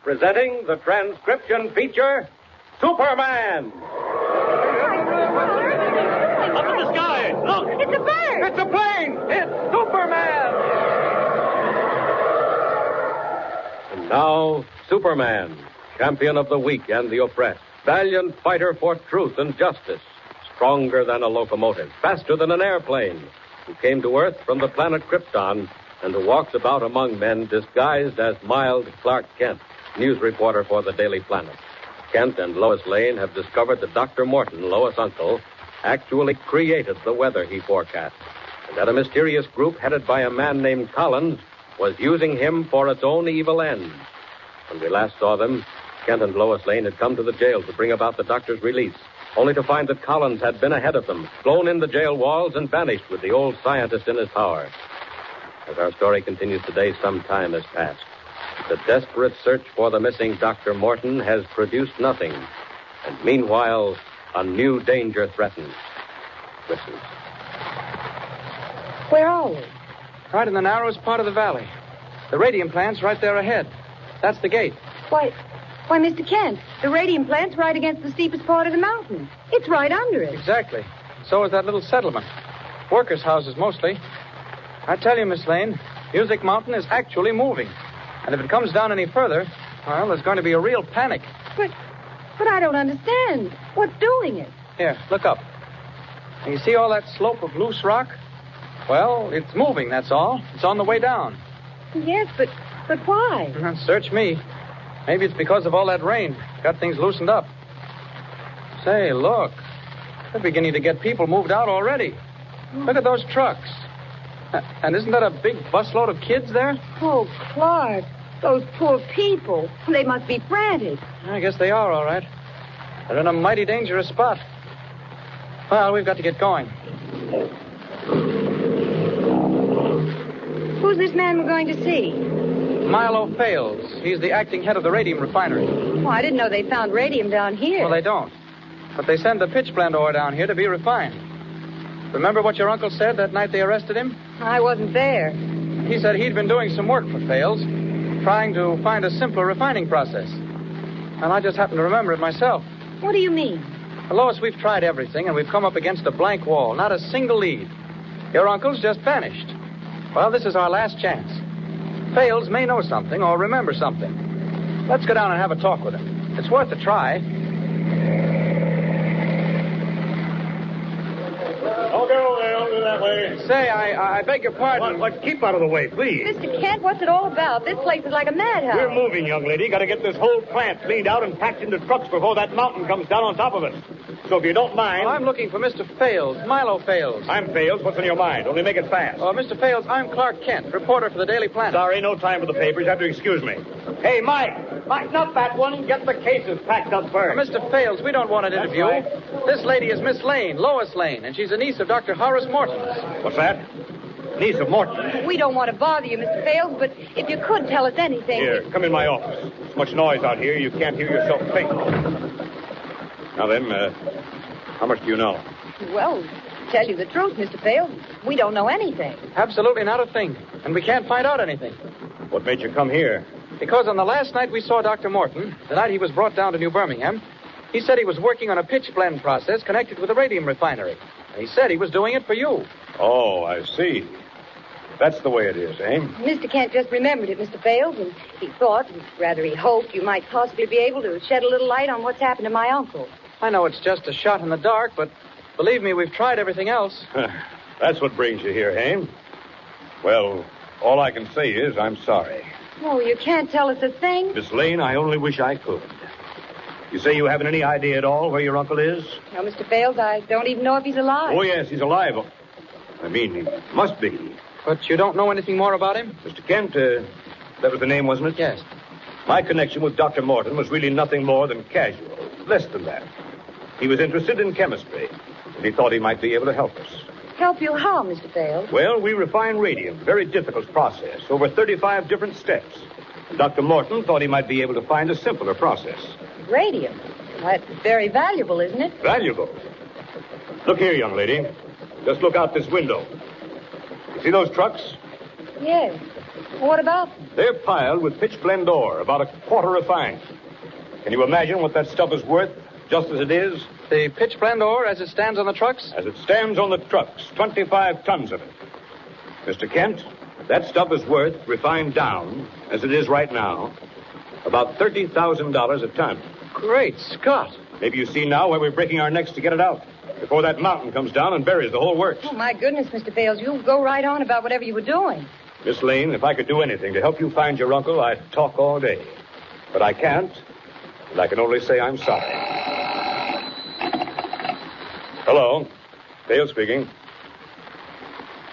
presenting the transcription feature, Superman. Up in the sky! Look! It's a bird! It's a plane! It's Superman! And now, Superman, champion of the weak and the oppressed, valiant fighter for truth and justice, stronger than a locomotive, faster than an airplane, who came to Earth from the planet Krypton and who walks about among men disguised as mild Clark Kent, news reporter for the Daily Planet. Kent and Lois Lane have discovered that Dr. Morton, Lois' uncle, actually created the weather he forecast, and that a mysterious group headed by a man named Collins was using him for its own evil ends. When we last saw them, Kent and Lois Lane had come to the jail to bring about the doctor's release, only to find that Collins had been ahead of them, flown in the jail walls, and vanished with the old scientist in his power. As our story continues today, some time has passed. The desperate search for the missing Dr. Morton has produced nothing. And meanwhile, a new danger threatens. Listen. Where are we? Right in the narrowest part of the valley. The radium plant's right there ahead. That's the gate. Why, Mr. Kent, the radium plant's right against the steepest part of the mountain. It's right under it. Exactly. So is that little settlement. Workers' houses, mostly. I tell you, Miss Lane, Music Mountain is actually moving. And if it comes down any further, well, there's going to be a real panic. But I don't understand. What's doing it? Here, look up. And you see all that slope of loose rock? Well, it's moving, that's all. It's on the way down. Yes, but why? Search me. Maybe it's because of all that rain. Got things loosened up. Say, look. They're beginning to get people moved out already. Look at those trucks. And isn't that a big busload of kids there? Oh, Clark, those poor people. They must be frantic. I guess they are, all right. They're in a mighty dangerous spot. Well, we've got to get going. Who's this man we're going to see? Milo Fales. He's the acting head of the radium refinery. Oh, I didn't know they found radium down here. Well, they don't. But they send the pitch blende ore down here to be refined. Remember what your uncle said that night they arrested him? I wasn't there. He said he'd been doing some work for Fales, trying to find a simpler refining process. And I just happened to remember it myself. What do you mean? Well, Lois, we've tried everything, and we've come up against a blank wall. Not a single lead. Your uncle's just vanished. Well, this is our last chance. Fales may know something or remember something. Let's go down and have a talk with him. It's worth a try. Don't do that way. Say, I beg your pardon. What? Keep out of the way, please. Mr. Kent, what's it all about? This place is like a madhouse. We're moving, young lady. Got to get this whole plant cleaned out and packed into trucks before that mountain comes down on top of us. So if you don't mind... Well, I'm looking for Mr. Fales, Milo Fales. I'm Fales. What's on your mind? Only make it fast. Mr. Fales, I'm Clark Kent, reporter for the Daily Planet. Sorry, no time for the papers. You have to excuse me. Hey, Mike, not that one. Get the cases packed up first. Mr. Fales, we don't want an interview. Right. This lady is Miss Lane, Lois Lane, and she's a niece of Dr. Horace Morton's. What's that? Niece of Morton. We don't want to bother you, Mr. Fales, but if you could tell us anything... Here, come in my office. There's much noise out here. You can't hear yourself think. Now then, how much do you know? Well, to tell you the truth, Mr. Fales, we don't know anything. Absolutely not a thing. And we can't find out anything. What made you come here? Because on the last night we saw Dr. Morton, the night he was brought down to New Birmingham, he said he was working on a pitch blende process connected with a radium refinery. And he said he was doing it for you. Oh, I see. That's the way it is, eh? Mr. Kent just remembered it, Mr. Fales, and he thought, rather he hoped, you might possibly be able to shed a little light on what's happened to my uncle. I know it's just a shot in the dark, but believe me, we've tried everything else. That's what brings you here, eh? Well, all I can say is I'm sorry. Oh, you can't tell us a thing? Miss Lane, I only wish I could. You say you haven't any idea at all where your uncle is? No, Mr. Fales, I don't even know if he's alive. Oh, yes, he's alive. I mean, he must be. But you don't know anything more about him? Mr. Kent, that was the name, wasn't it? Yes. My connection with Dr. Morton was really nothing more than casual. Less than that. He was interested in chemistry, and he thought he might be able to help us. Help you how, Mr. Fales? Well, we refine radium. Very difficult process. Over 35 different steps. Dr. Morton thought he might be able to find a simpler process. Radium? That's very valuable, isn't it? Valuable? Look here, young lady. Just look out this window. You see those trucks? Yes. What about them? They're piled with pitch blende ore, about a quarter refined. Can you imagine what that stuff is worth, just as it is? The pitch blende ore as it stands on the trucks? As it stands on the trucks, 25 tons of it. Mr. Kent, that stuff is worth, refined down, as it is right now, about $30,000 a ton. Great Scott. Maybe you see now why we're breaking our necks to get it out, before that mountain comes down and buries the whole works. Oh, my goodness, Mr. Bales, you go right on about whatever you were doing. Miss Lane, if I could do anything to help you find your uncle, I'd talk all day. But I can't, and I can only say I'm sorry. Hello. Dale speaking.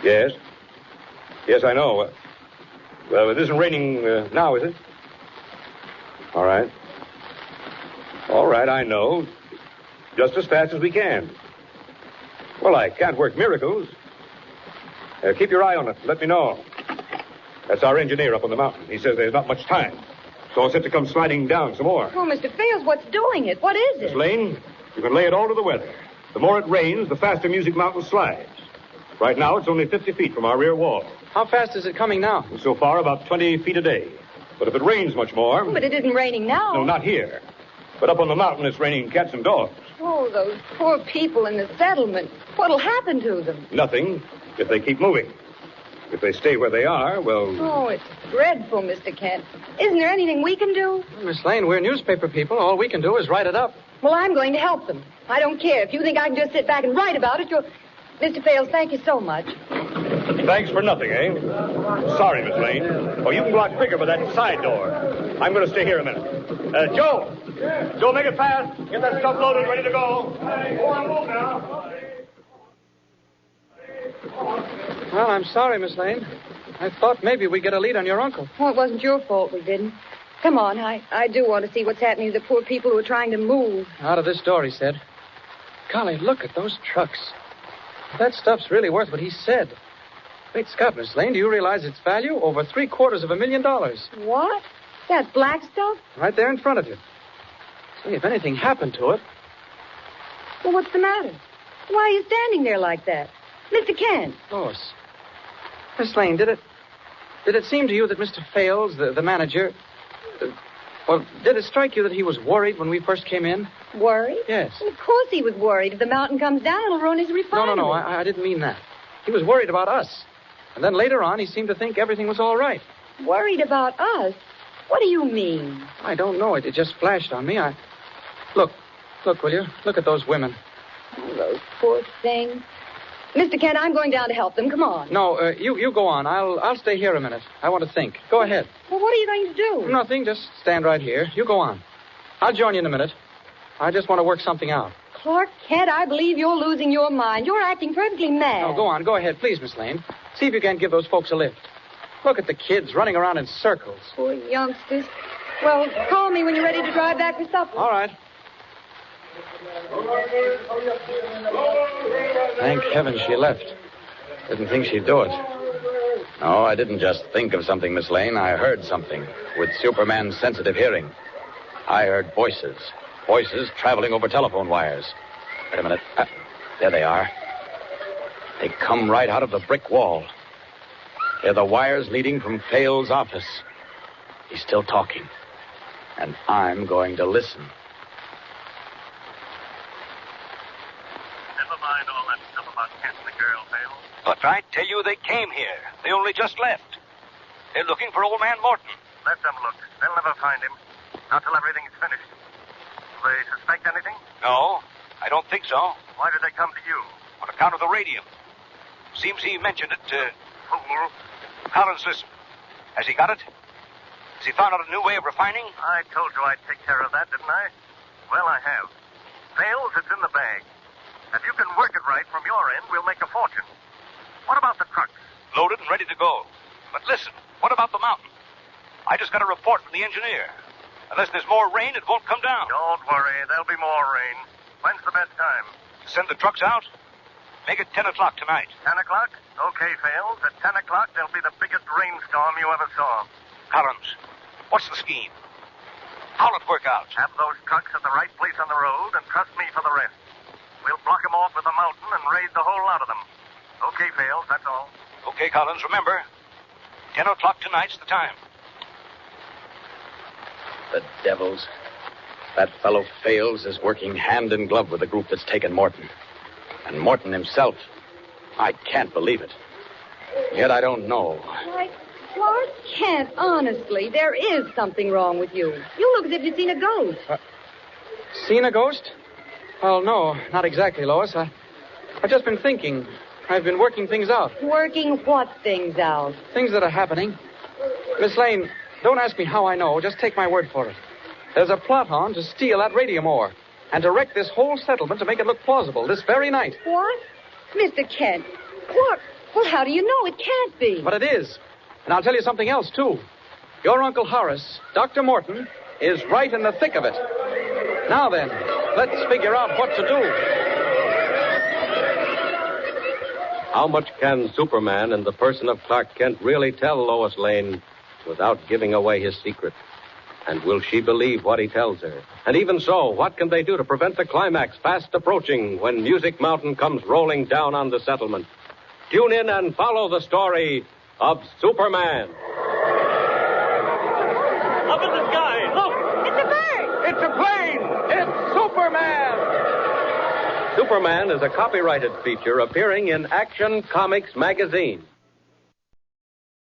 Yes? Yes, I know. Well, it isn't raining now, is it? All right. All right, I know. Just as fast as we can. Well, I can't work miracles. Keep your eye on it. Let me know. That's our engineer up on the mountain. He says there's not much time. So I'll set to come sliding down some more. Oh, Mr. Bales, what's doing it? What is Miss it? Lane, you can lay it all to the weather. The more it rains, the faster Music Mountain slides. Right now, it's only 50 feet from our rear wall. How fast is it coming now? And so far, about 20 feet a day. But if it rains much more... Oh, but it isn't raining now. No, not here. But up on the mountain, it's raining cats and dogs. Oh, those poor people in the settlement. What'll happen to them? Nothing, if they keep moving. If they stay where they are, well... Oh, it's dreadful, Mr. Kent. Isn't there anything we can do? Well, Miss Lane, we're newspaper people. All we can do is write it up. Well, I'm going to help them. I don't care. If you think I can just sit back and write about it, you'll... Mr. Bales, thank you so much. Thanks for nothing, eh? Sorry, Miss Lane. Oh, you can go out quicker by that side door. I'm going to stay here a minute. Joe! Joe, make it fast. Get that stuff loaded, ready to go. Go on, move now. Well, I'm sorry, Miss Lane. I thought maybe we'd get a lead on your uncle. Oh, it wasn't your fault we didn't. Come on, I do want to see what's happening to the poor people who are trying to move. Out of this door, he said. Golly, look at those trucks. That stuff's really worth what he said. Great Scott, Miss Lane, do you realize its value? Over $750,000. What? That black stuff? Right there in front of you. Say, if anything happened to it... Well, what's the matter? Why are you standing there like that? Mr. Kent. Lois. Miss Lane, did it seem to you that Mr. Fales, the manager... well, did it strike you that he was worried when we first came in? Worried? Yes. Well, of course he was worried. If the mountain comes down, it'll ruin his refinery. No, I didn't mean that. He was worried about us. And then later on, he seemed to think everything was all right. Worried about us? What do you mean? I don't know. It just flashed on me. Look, will you? Look at those women. Oh, those poor things. Mr. Kent, I'm going down to help them. Come on. No, you go on. I'll stay here a minute. I want to think. Go ahead. Well, what are you going to do? Nothing. Just stand right here. You go on. I'll join you in a minute. I just want to work something out. Clark Kent, I believe you're losing your mind. You're acting perfectly mad. No, go on. Go ahead, please, Miss Lane. See if you can't give those folks a lift. Look at the kids running around in circles. Poor youngsters. Well, call me when you're ready to drive back for supper. All right. Thank heaven she left. Didn't think she'd do it. No, I didn't just think of something, Miss Lane. I heard something with Superman's sensitive hearing. I heard voices. Voices traveling over telephone wires. Wait a minute. There they are. They come right out of the brick wall. They're the wires leading from Fales' office. He's still talking. And I'm going to listen. Never mind all that stuff about catching the girl, Fales. But I tell you, they came here. They only just left. They're looking for old man Morton. Let them look. They'll never find him. Not till everything's finished. Do they suspect anything? No, I don't think so. Why did they come to you? On account of the radium. Seems he mentioned it to... Fool. Collins, listen. Has he got it? Has he found out a new way of refining? I told you I'd take care of that, didn't I? Well, I have. Fales, it's in the bag. If you can work it right from your end, we'll make a fortune. What about the trucks? Loaded and ready to go. But listen, what about the mountain? I just got a report from the engineer. Unless there's more rain, it won't come down. Don't worry. There'll be more rain. When's the best time? To send the trucks out? Make it 10 o'clock tonight. 10 o'clock? Okay, Fales. At 10 o'clock, there'll be the biggest rainstorm you ever saw. Collins, what's the scheme? How'll it work out? Have those trucks at the right place on the road, and trust me for the rest. We'll block them off with the mountain and raid the whole lot of them. Okay, Fales, that's all. Okay, Collins, remember, 10 o'clock tonight's the time. The devils. That fellow Fales is working hand in glove with the group that's taken Morton. And Morton himself. I can't believe it. Yet I don't know. Why, Clark Kent, honestly, there is something wrong with you. You look as if you'd seen a ghost. Seen a ghost? Well, no, not exactly, Lois. I've just been thinking. I've been working things out. Working what things out? Things that are happening. Miss Lane, don't ask me how I know. Just take my word for it. There's a plot on to steal that radium ore and to wreck this whole settlement to make it look plausible this very night. What? Mr. Kent, what? Well, how do you know? It can't be. But it is. And I'll tell you something else, too. Your Uncle Horace, Dr. Morton, is right in the thick of it. Now then, let's figure out what to do. How much can Superman in the person of Clark Kent really tell Lois Lane without giving away his secret? And will she believe what he tells her? And even so, what can they do to prevent the climax fast approaching when Music Mountain comes rolling down on the settlement? Tune in and follow the story of Superman. Up in the sky, look! It's a bird! It's a plane! It's Superman! Superman is a copyrighted feature appearing in Action Comics magazine.